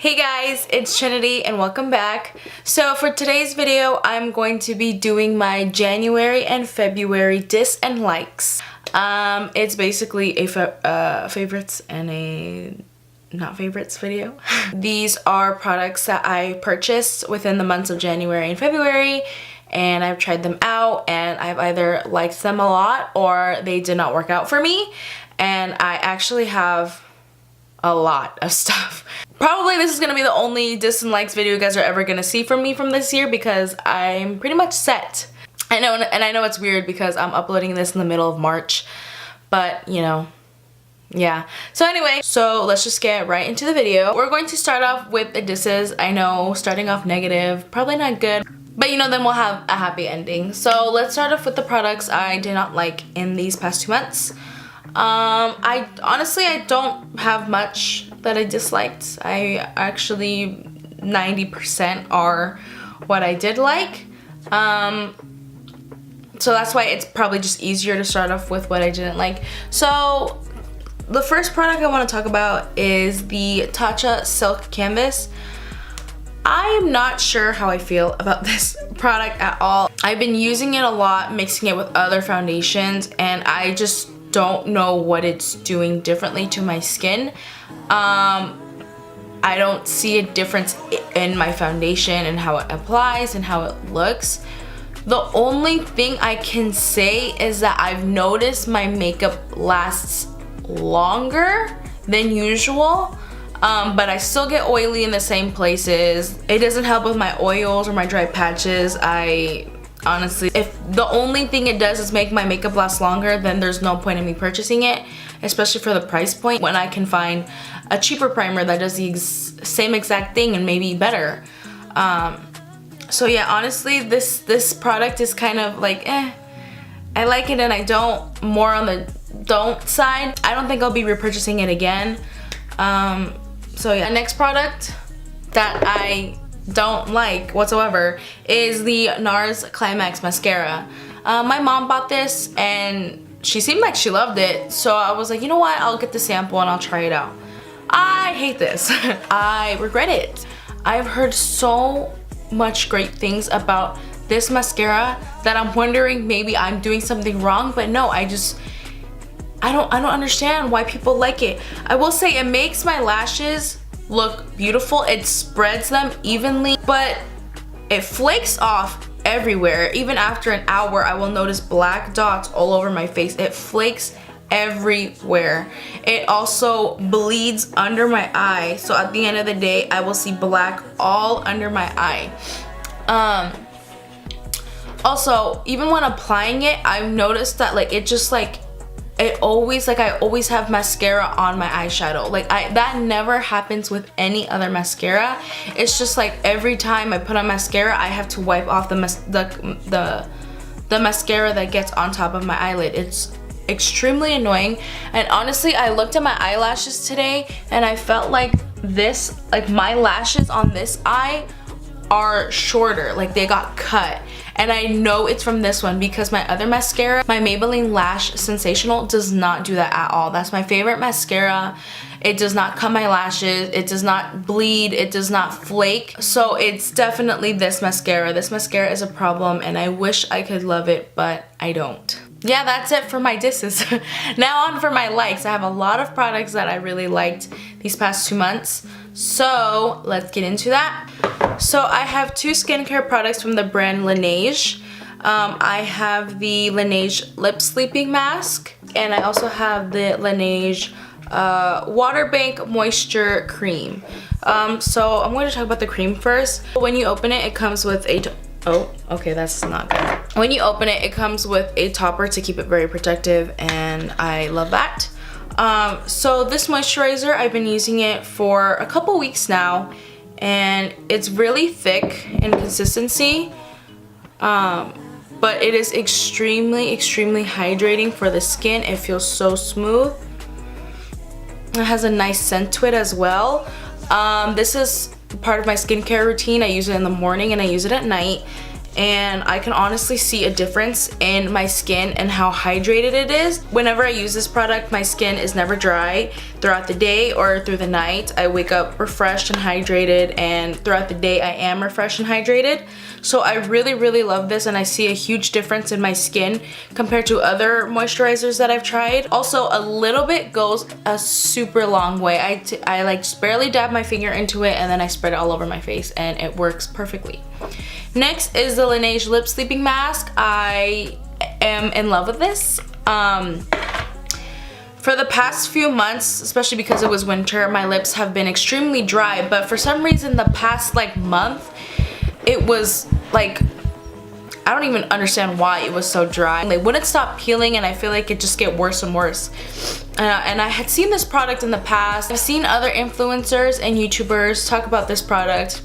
Hey guys, it's Trinity and welcome back. So for today's video, I'm going to be doing my January and February dis and likes. It's basically a favorites and a not favorites video. These are products that I purchased within the months of January and February, and I've tried them out and I've either liked them a lot or they did not work out for me. And I actually have a lot of stuff. Probably this is gonna be the only dis and likes video you guys are ever gonna see from me from this year because I'm pretty much set. I know, and I know it's weird because I'm uploading this in the middle of March, but you know, yeah. So anyway, so let's just get right into the video. We're going to start off with the disses. I know, starting off negative, probably not good, but you know, then we'll have a happy ending. So let's start off with the products I did not like in these past 2 months. I honestly don't have much that I disliked. I actually 90% are what I did like. So that's why it's probably just easier to start off with what I didn't like. So the first product I want to talk about is the Tatcha Silk Canvas. I am not sure how I feel about this product at all. I've been using it a lot, mixing it with other foundations, and I just don't know what it's doing differently to my skin. I don't see a difference in my foundation and how it applies and how it looks. The only thing I can say is that I've noticed my makeup lasts longer than usual, but I still get oily in the same places. It doesn't help with my oils or my dry patches. Honestly, if the only thing it does is make my makeup last longer, then there's no point in me purchasing it, especially for the price point when I can find a cheaper primer that does the same exact thing and maybe better. So yeah, honestly, this product is kind of like, I like it and I don't, more on the don't side. I don't think I'll be repurchasing it again. So yeah, the next product that I don't like whatsoever is the NARS Climax mascara. My mom bought this and she seemed like she loved it, so I was like, you know what, I'll get the sample and I'll try it out. I hate this. I regret it. I've heard so much great things about this mascara that I'm wondering maybe I'm doing something wrong, but no, I don't understand why people like it. I will say it makes my lashes look beautiful. It spreads them evenly, but it flakes off everywhere. Even after an hour, I will notice black dots all over my face. It flakes everywhere. It also bleeds under my eye, so at the end of the day, I will see black all under my eye. Also, even when applying it, I've noticed that I always have mascara on my eyeshadow. That never happens with any other mascara. It's just like every time I put on mascara, I have to wipe off the mascara that gets on top of my eyelid. It's extremely annoying. And honestly, I looked at my eyelashes today and I felt like my lashes on this eye are shorter, like they got cut. And I know it's from this one because my other mascara, my Maybelline Lash Sensational, does not do that at all. That's my favorite mascara. It does not cut my lashes, it does not bleed, it does not flake. So it's definitely this mascara. This mascara is a problem and I wish I could love it, but I don't. Yeah, that's it for my disses. Now on for my likes. I have a lot of products that I really liked these past 2 months. So let's get into that. So I have 2 skincare products from the brand Laneige. I have the Laneige Lip Sleeping Mask, and I also have the Laneige Water Bank Moisture Cream. So I'm going to talk about the cream first. When you open it, it comes with oh, okay, that's not good. When you open it, it comes with a topper to keep it very protective, and I love that. So this moisturizer, I've been using it for a couple weeks now, and it's really thick in consistency, but it is extremely hydrating for the skin. It feels so smooth. It has a nice scent to it as well. This is part of my skincare routine. I use it in the morning and I use it at night, and I can honestly see a difference in my skin and how hydrated it is. Whenever I use this product, my skin is never dry throughout the day or through the night. I wake up refreshed and hydrated, and throughout the day I am refreshed and hydrated. So I really love this, and I see a huge difference in my skin compared to other moisturizers that I've tried. Also, a little bit goes a super long way. I like just barely dab my finger into it, and then I spread it all over my face, and it works perfectly. Next is the Laneige Lip Sleeping Mask. I am in love with this. For the past few months, especially because it was winter, my lips have been extremely dry, but for some reason the past like month, it was like, I don't even understand why it was so dry. They wouldn't stop peeling, and I feel like it just get worse and worse. And I had seen this product in the past. I've seen other influencers and YouTubers talk about this product,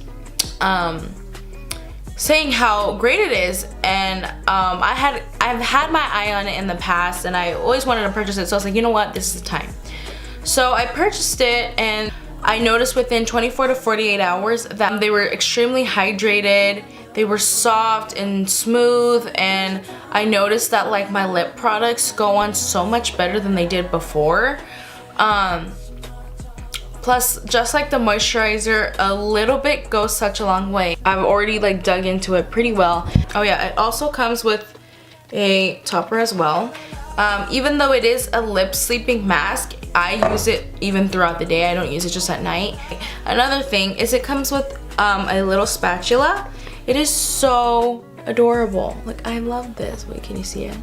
saying how great it is, and I've had my eye on it in the past, and I always wanted to purchase it, so I was like, you know what, this is the time. So I purchased it, and I noticed within 24 to 48 hours that they were extremely hydrated, they were soft and smooth, and I noticed that like my lip products go on so much better than they did before. Plus, just like the moisturizer, a little bit goes such a long way. I've already like dug into it pretty well. Oh yeah, it also comes with a topper as well. Even though it is a lip sleeping mask, I use it even throughout the day. I don't use it just at night. Another thing is it comes with a little spatula. It is so adorable. Like, I love this. Wait, can you see it?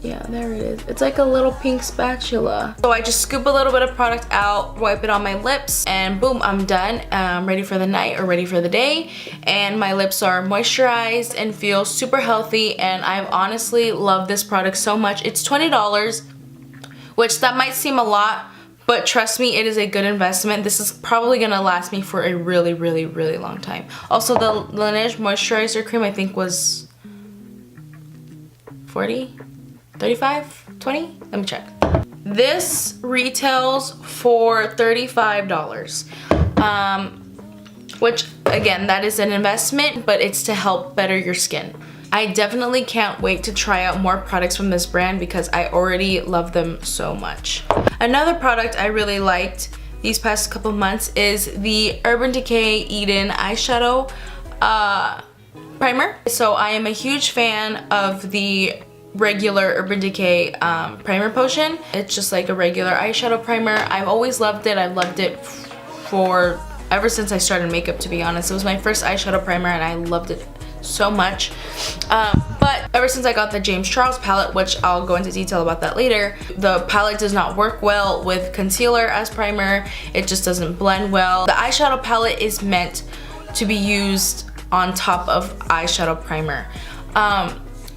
Yeah, there it is. It's like a little pink spatula. So I just scoop a little bit of product out, wipe it on my lips, and boom, I'm done. I'm ready for the night or ready for the day. And my lips are moisturized and feel super healthy, and I've honestly loved this product so much. It's $20, which that might seem a lot, but trust me, it is a good investment. This is probably gonna last me for a really long time. Also, the Laneige moisturizer cream I think was 40? 35? 20? Let me check. This retails for $35. Which, again, that is an investment, but it's to help better your skin. I definitely can't wait to try out more products from this brand because I already love them so much. Another product I really liked these past couple months is the Urban Decay Eden eyeshadow primer. So I am a huge fan of the regular Urban Decay primer potion. It's just like a regular eyeshadow primer. I've always loved it. I've loved it for ever since I started makeup, to be honest. It was my first eyeshadow primer and I loved it so much. But ever since I got the James Charles palette, which I'll go into detail about that later, the palette does not work well with concealer as primer. It just doesn't blend well. The eyeshadow palette is meant to be used on top of eyeshadow primer.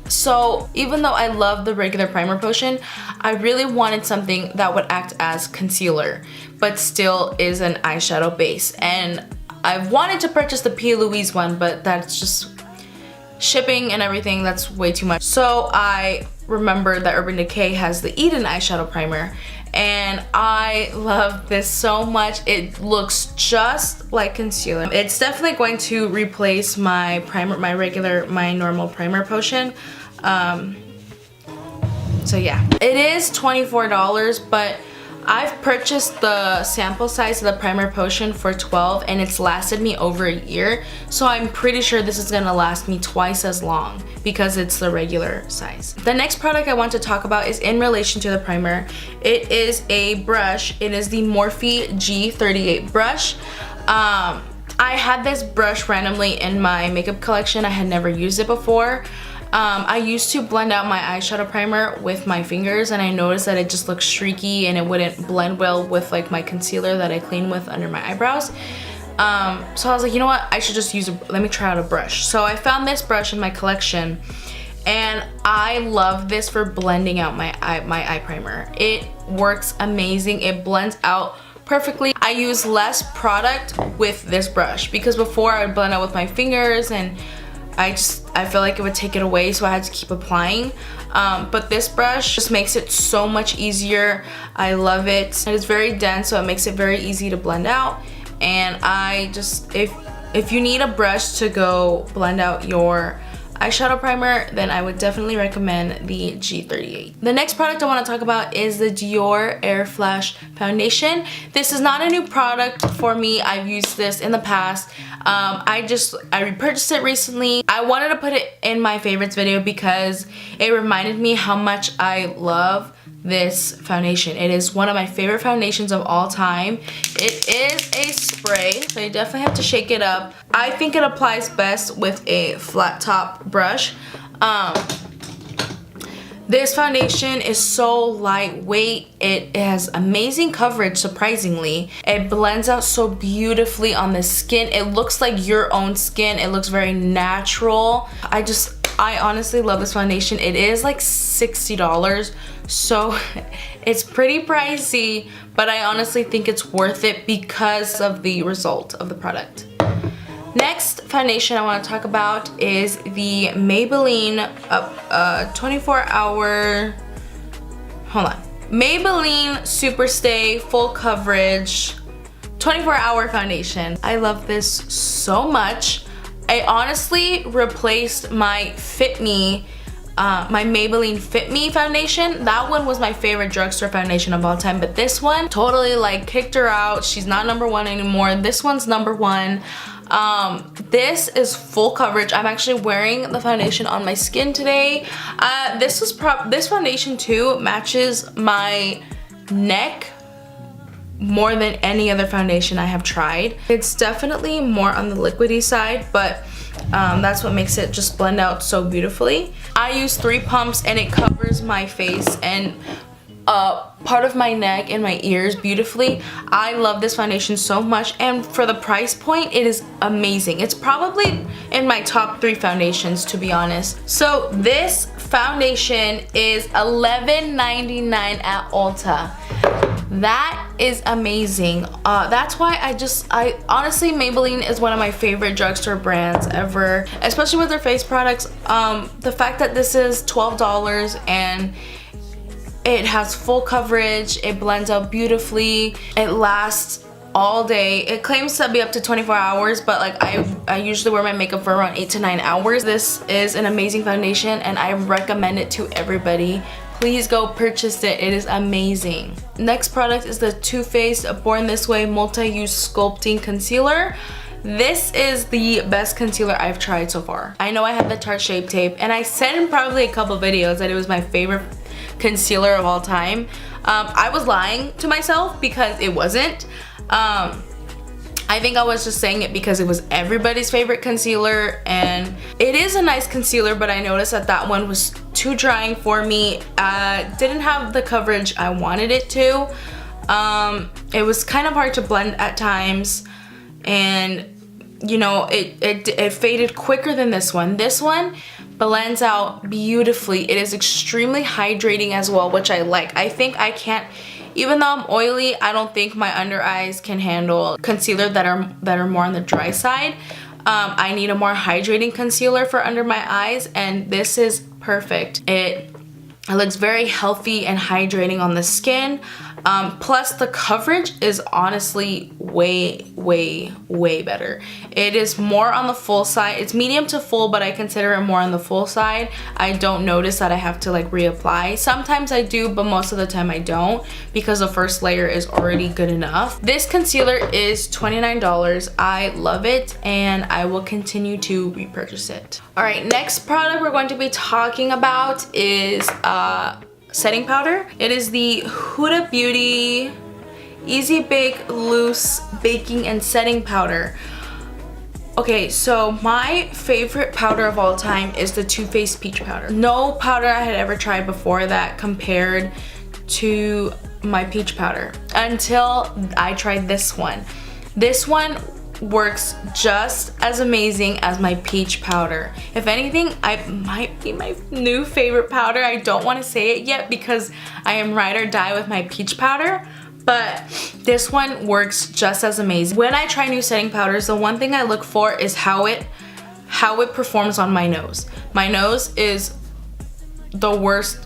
So even though I love the regular primer potion, I really wanted something that would act as concealer, but still is an eyeshadow base. And I've wanted to purchase the P. Louise one, but that's just shipping and everything, that's way too much. So I remembered that Urban Decay has the Eden eyeshadow primer, and I love this so much. It looks just like concealer. It's definitely going to replace my primer, my normal primer potion. So yeah, it is $24, but I've purchased the sample size of the primer potion for $12, and it's lasted me over a year. So I'm pretty sure this is gonna last me twice as long because it's the regular size. The next product I want to talk about is in relation to the primer. It is a brush. It is the Morphe G38 brush. I had this brush randomly in my makeup collection. I had never used it before. I used to blend out my eyeshadow primer with my fingers, and I noticed that it just looked streaky and it wouldn't blend well with like my concealer that I clean with under my eyebrows. So I was like, you know what, I should just let me try out a brush. So I found this brush in my collection, and I love this for blending out my eye primer. It works amazing. It blends out perfectly. I use less product with this brush because before I would blend out with my fingers, and I feel like it would take it away, so I had to keep applying. But this brush just makes it so much easier. I love it. It is very dense, so it makes it very easy to blend out. And if you need a brush to go blend out your eyeshadow primer, then I would definitely recommend the G38. The next product I want to talk about is the Dior Air Flash Foundation. This is not a new product for me. I've used this in the past. I repurchased it recently. I wanted to put it in my favorites video because it reminded me how much I love this foundation. It is one of my favorite foundations of all time. It is a spray, so you definitely have to shake it up. I think it applies best with a flat top brush. This foundation is so lightweight. It has amazing coverage, surprisingly. It blends out so beautifully on the skin. It looks like your own skin. It looks very natural. I honestly love this foundation. It is like $60, so it's pretty pricey, but I honestly think it's worth it because of the result of the product. Next foundation I want to talk about is the Maybelline 24-hour, Maybelline Superstay Full Coverage 24-hour foundation. I love this so much. I honestly replaced my Fit Me, my Maybelline Fit Me foundation. That one was my favorite drugstore foundation of all time, but this one totally like kicked her out. She's not #1 anymore. This one's #1. This is full coverage. I'm actually wearing the foundation on my skin today. This foundation too matches my neck more than any other foundation I have tried. It's definitely more on the liquidy side, but that's what makes it just blend out so beautifully. I use 3 pumps and it covers my face and part of my neck and my ears beautifully. I love this foundation so much, and for the price point, it is amazing. It's probably in my top 3 foundations, to be honest. So this foundation is $11.99 at Ulta. That is amazing. That's why I honestly, Maybelline is one of my favorite drugstore brands ever, especially with their face products. The fact that this is $12 and it has full coverage, it blends out beautifully, it lasts all day. It claims to be up to 24 hours, but like I usually wear my makeup for around 8 to 9 hours. This is an amazing foundation and I recommend it to everybody. Please go purchase it. It is amazing. Next product is the Too Faced Born This Way Multi-Use Sculpting Concealer. This is the best concealer I've tried so far. I know I have the Tarte Shape Tape, and I said in probably a couple videos that it was my favorite concealer of all time. I was lying to myself because it wasn't. I think I was just saying it because it was everybody's favorite concealer, and it is a nice concealer, but I noticed that that one was too drying for me. Didn't have the coverage I wanted it to. It was kind of hard to blend at times, and you know, it faded quicker than this one. This one blends out beautifully. It is extremely hydrating as well, which I like. I think I can't, even though I'm oily, I don't think my under eyes can handle concealer that are more on the dry side. I need a more hydrating concealer for under my eyes, and this is perfect. It looks very healthy and hydrating on the skin. Plus the coverage is honestly way better. It is more on the full side. It's medium to full, but I consider it more on the full side. I don't notice that I have to like reapply. Sometimes I do, but most of the time I don't, because the first layer is already good enough. This concealer is $29. I love it and I will continue to repurchase it. All right, next product we're going to be talking about is setting powder. It is the Huda Beauty Easy Bake Loose Baking and Setting Powder. Okay, so my favorite powder of all time is the Too Faced Peach Powder. No powder I had ever tried before that compared to my peach powder until I tried this one. This one works just as amazing as my peach powder. If anything, it might be my new favorite powder. I don't want to say it yet because I am ride or die with my peach powder, but this one works just as amazing. When I try new setting powders, the one thing I look for is how it performs on my nose. My nose is the worst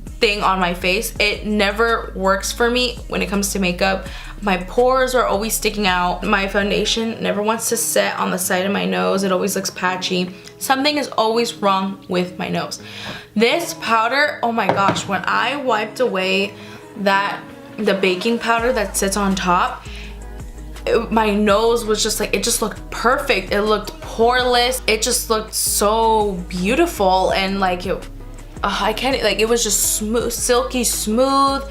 thing on my face. It never works for me when it comes to makeup. My pores are always sticking out. My foundation never wants to set on the side of my nose. It always looks patchy. Something is always wrong with my nose. This powder, oh my gosh, when I wiped away the baking powder that sits on top, my nose was just like, it just looked perfect. It looked poreless. It just looked so beautiful, and like I can't, like, it was just smooth, silky smooth.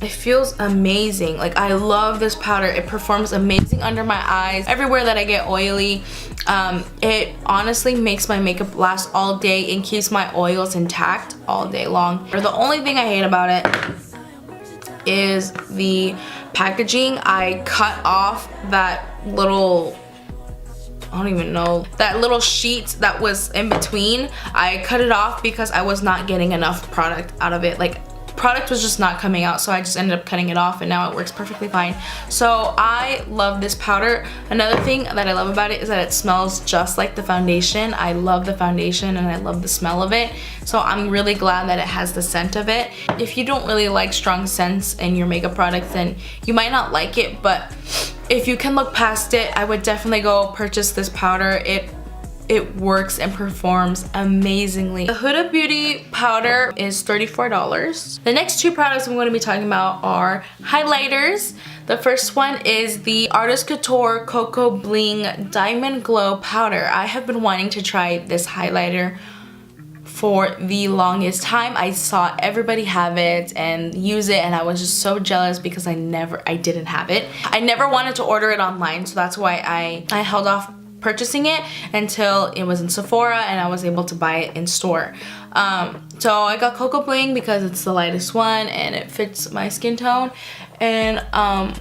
It feels amazing. Like, I love this powder. It performs amazing under my eyes, everywhere that I get oily. It honestly makes my makeup last all day and keeps my oils intact all day long. The only thing I hate about it is the packaging. I cut off that little, I don't even know, that little sheet that was in between. I cut it off because I was not getting enough product out of it. Like, product was just not coming out, so I just ended up cutting it off, and now it works perfectly fine. So I love this powder. Another thing that I love about it is that it smells just like the foundation. I love the foundation and I love the smell of it, so I'm really glad that it has the scent of it. If you don't really like strong scents in your makeup products, then you might not like it, but if you can look past it, I would definitely go purchase this powder. It works and performs amazingly. The Huda Beauty powder is $34. The next two products I'm going to be talking about are highlighters. The first one is the Artist Couture Cocoa Bling Diamond Glow Powder. I have been wanting to try this highlighter for the longest time. I saw everybody have it and use it, and I was just so jealous because I didn't have it. I never wanted to order it online, so that's why I held off purchasing it until it was in Sephora and I was able to buy it in store. So I got Cocoa Bling because it's the lightest one and it fits my skin tone. And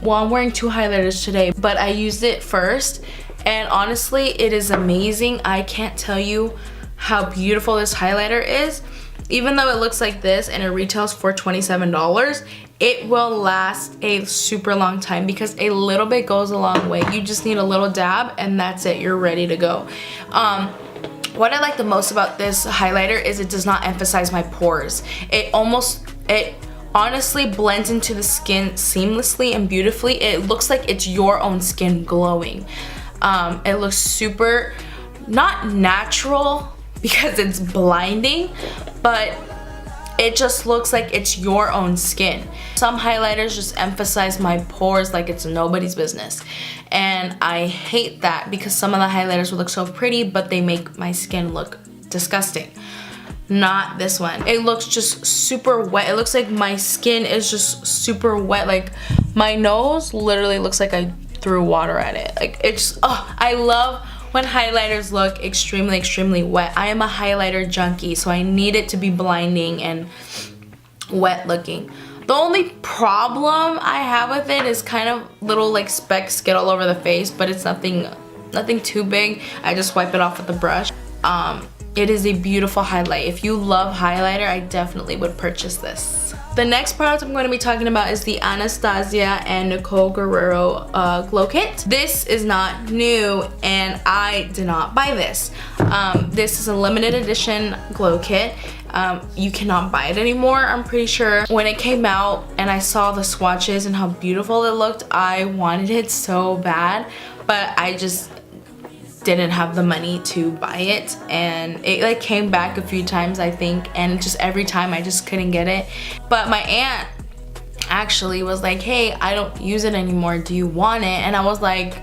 well, I'm wearing two highlighters today, but I used it first, and honestly, it is amazing. I can't tell you how beautiful this highlighter is. Even though it looks like this and it retails for $27, it will last a super long time because a little bit goes a long way. You just need a little dab and that's it, you're ready to go. What I like the most about this highlighter is it does not emphasize my pores. It honestly blends into the skin seamlessly and beautifully. It looks like it's your own skin glowing. It looks super, not natural because it's blinding, but it just looks like it's your own skin. Some highlighters just emphasize my pores like it's nobody's business, and I hate that because some of the highlighters will look so pretty but they make my skin look disgusting. Not this one. It looks just super wet. It looks like my skin is just super wet. Like, my nose literally looks like I threw water at it. Like, it's, oh, I love when highlighters look extremely wet. I am a highlighter junkie, so I need it to be blinding and wet looking. The only problem I have with it is kind of little like specks get all over the face, but it's nothing too big. I just wipe it off with the brush. It is a beautiful highlight. If you love highlighter, I definitely would purchase this. The next product I'm going to be talking about is the Anastasia and Nicole Guerrero Glow Kit. This is not new and I did not buy this. This is a limited edition glow kit. You cannot buy it anymore, I'm pretty sure. When it came out and I saw the swatches and how beautiful it looked, I wanted it so bad, but I just didn't have the money to buy it, and it like came back a few times I think, and just every time I just couldn't get it. But my aunt actually was like, hey, I don't use it anymore, do you want it? And I was like,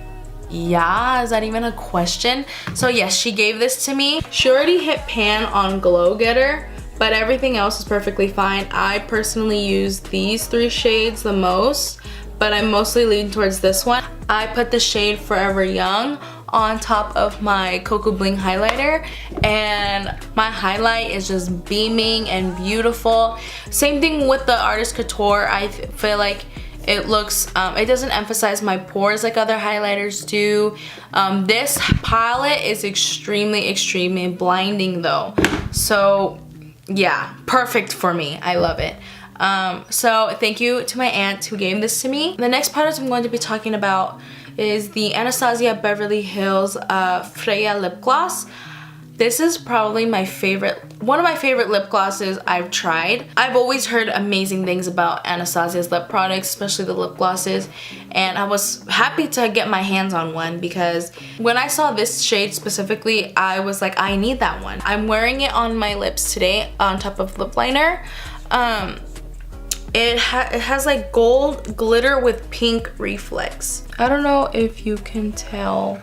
yeah, is that even a question? So yes, she gave this to me. She already hit pan on Glow Getter, but everything else is perfectly fine. I personally use these three shades the most, but I mostly lean towards this one. I put the shade Forever Young on top of my Cocoa Bling highlighter, and my highlight is just beaming and beautiful. Same thing with the Artist Couture. I feel like it looks, it doesn't emphasize my pores like other highlighters do. This palette is extremely blinding though. So yeah, perfect for me. I love it. So thank you to my aunt who gave this to me. The next product I'm going to be talking about is the Anastasia Beverly Hills Freya Lip Gloss. This is probably one of my favorite lip glosses I've tried. I've always heard amazing things about Anastasia's lip products, especially the lip glosses, and I was happy to get my hands on one because when I saw this shade specifically, I was like, I need that one. I'm wearing it on my lips today on top of lip liner. It has like gold glitter with pink reflex. I don't know if you can tell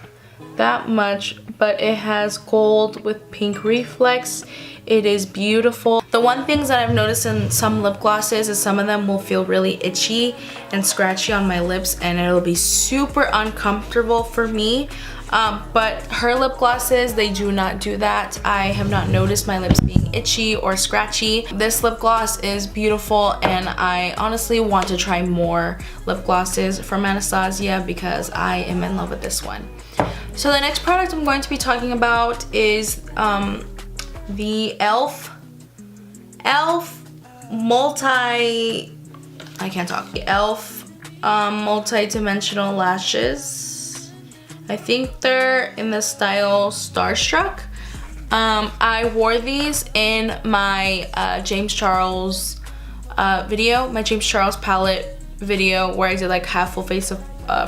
that much, but it has gold with pink reflex. It is beautiful. The one things that I've noticed in some lip glosses is some of them will feel really itchy and scratchy on my lips, and it'll be super uncomfortable for me. But her lip glosses, they do not do that. I have not noticed my lips being itchy or scratchy. This lip gloss is beautiful, and I honestly want to try more lip glosses from Anastasia because I am in love with this one. So the next product I'm going to be talking about is the e.l.f. multi-dimensional lashes. I think they're in the style Starstruck. I wore these in my James Charles video, my James Charles palette video, where I did like half full face of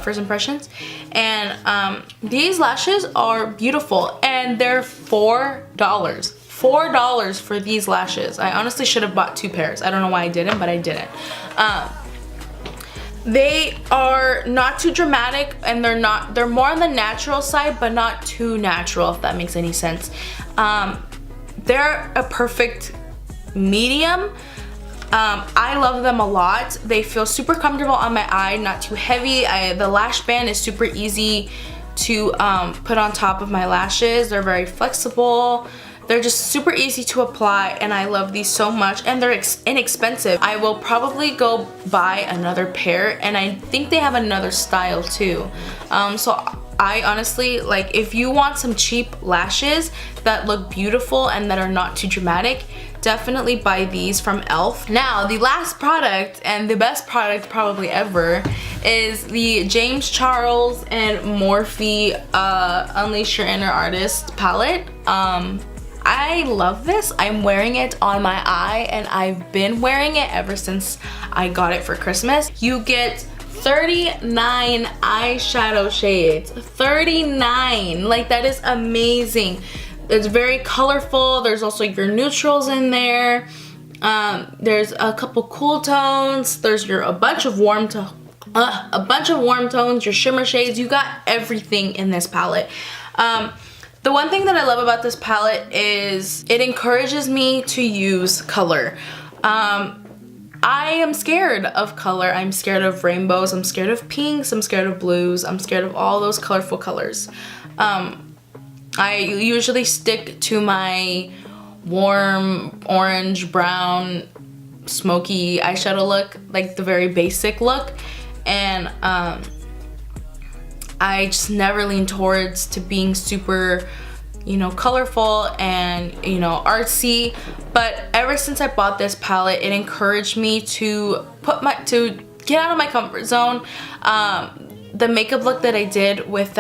first impressions, and these lashes are beautiful, and they're $4 for these lashes. I honestly should have bought 2 pairs. I don't know why I didn't, but I didn't. They are not too dramatic, and they're more on the natural side, but not too natural, if that makes any sense. They're a perfect medium. I love them a lot. They feel super comfortable on my eye, not too heavy. The lash band is super easy to put on top of my lashes. They're very flexible. They're just super easy to apply, and I love these so much, and they're inexpensive. I will probably go buy another pair, and I think they have another style too. So I honestly, like, if you want some cheap lashes that look beautiful and that are not too dramatic, definitely buy these from e.l.f. Now, the last product, and the best product probably ever, is the James Charles and Morphe Unleash Your Inner Artist palette. I love this. I'm wearing it on my eye, and I've been wearing it ever since I got it for Christmas. You get 39 eyeshadow shades. 39! Like, that is amazing. It's very colorful. There's also your neutrals in there. There's a couple cool tones. There's a bunch of warm tones, your shimmer shades. You got everything in this palette. The one thing that I love about this palette is it encourages me to use color. I am scared of color. I'm scared of rainbows. I'm scared of pinks. I'm scared of blues. I'm scared of all those colorful colors. I usually stick to my warm orange, brown, smoky eyeshadow look, like the very basic look, and I just never lean towards to being super, you know, colorful and, you know, artsy. But ever since I bought this palette, it encouraged me to get out of my comfort zone. The makeup look that I did with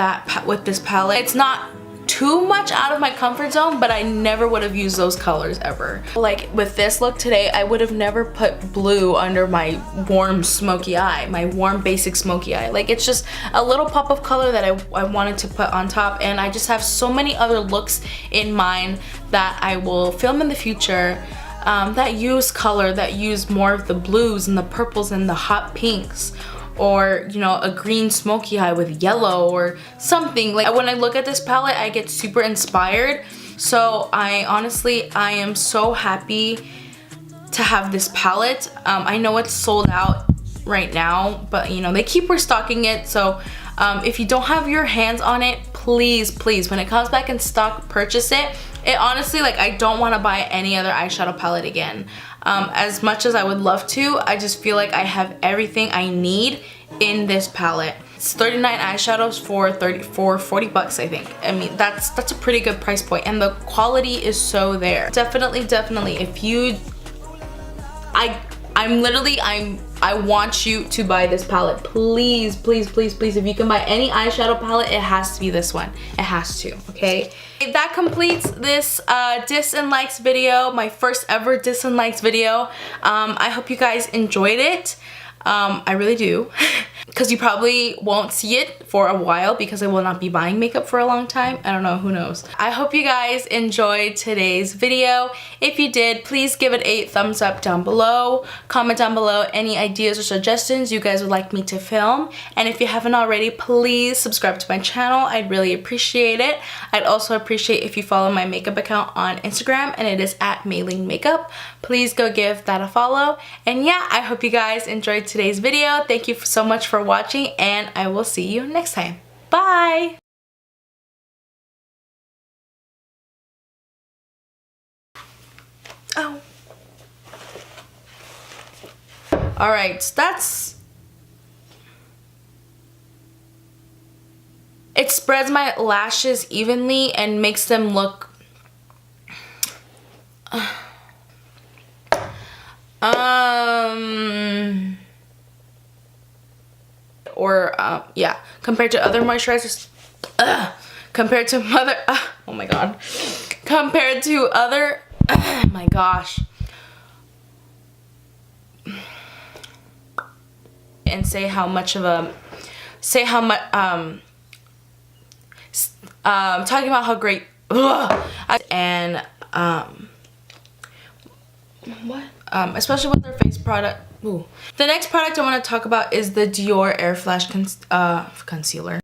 this palette, it's not too much out of my comfort zone, but I never would have used those colors ever. Like with this look today, I would have never put blue under my warm smoky eye, my warm basic smoky eye. Like, it's just a little pop of color that I wanted to put on top, and I just have so many other looks in mind that I will film in the future that use color, that use more of the blues and the purples and the hot pinks, or, you know, a green smoky eye with yellow or something. Like, when I look at this palette, I get super inspired. So I am so happy to have this palette. I know it's sold out right now, but, you know, they keep restocking it. So if you don't have your hands on it, please, when it comes back in stock, purchase it. It honestly, like, I don't want to buy any other eyeshadow palette again. As much as I would love to, I just feel like I have everything I need in this palette. It's 39 eyeshadows for 40 bucks, I think. I mean, that's a pretty good price point, and the quality is so there. Definitely, if you, I'm I want you to buy this palette. Please, please, please, please. If you can buy any eyeshadow palette, it has to be this one. It has to, okay? That completes this dis and likes video, my first ever dis and likes video. I hope you guys enjoyed it. I really do. Because you probably won't see it for a while because I will not be buying makeup for a long time. I don't know, who knows. I hope you guys enjoyed today's video. If you did, please give it a thumbs up down below. Comment down below any ideas or suggestions you guys would like me to film. And if you haven't already, please subscribe to my channel. I'd really appreciate it. I'd also appreciate if you follow my makeup account on Instagram, and it is at maelinemakeup. Please go give that a follow. And yeah, I hope you guys enjoyed today's video. Thank you so much for watching, and I will see you next time. Bye! Oh. Alright, it spreads my lashes evenly and makes them look yeah, compared to other moisturizers, compared to oh my god, compared to other, my gosh, and say how much of a, talking about how great, and what? Especially with their face product. Ooh. The next product I want to talk about is the Dior Air Flash concealer.